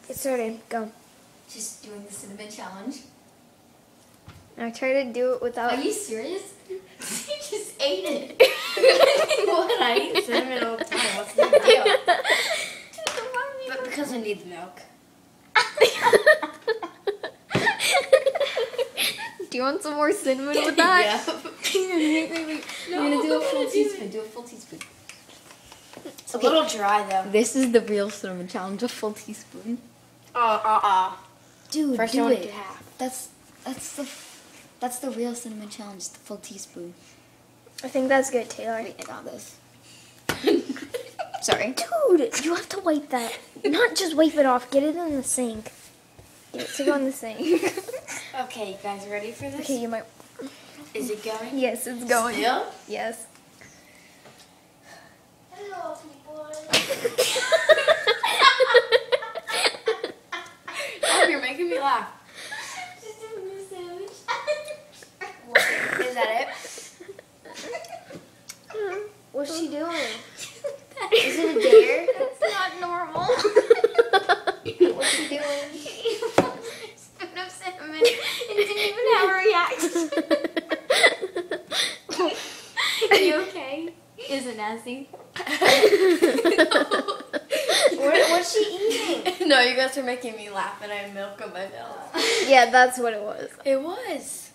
Get started. Go. Just doing the cinnamon challenge. Now try to do it without. Are you serious? You just ate it. What? I eat cinnamon all the time. What's the big deal? But because I need the milk. Do you want some more cinnamon with that? Yeah. No, I'm gonna do a full teaspoon. Do a full teaspoon. It's Okay. a little dry though. This is the real cinnamon challenge. A full teaspoon. Dude, First, do I want it. to do half. That's the real cinnamon challenge. The full teaspoon. I think that's good, Taylor. Wait, I got this. Sorry. Dude, you have to wipe that. Not just wipe it off. Get it in the sink. Get it to go in the sink. Okay, you guys ready for this? Okay, you might. Is it going? Yes, it's going. Still? Yes. Hello, people. Oh, you're making me laugh. Just doing a sandwich. Is that it? What's she doing? Is it a dare? That's not normal. What's she doing? Spoon of cinnamon and didn't even have a reaction. You okay? Is it nasty? What's she eating? No, you guys are making me laugh and I have milk on my mouth. Yeah, that's what it was. It was.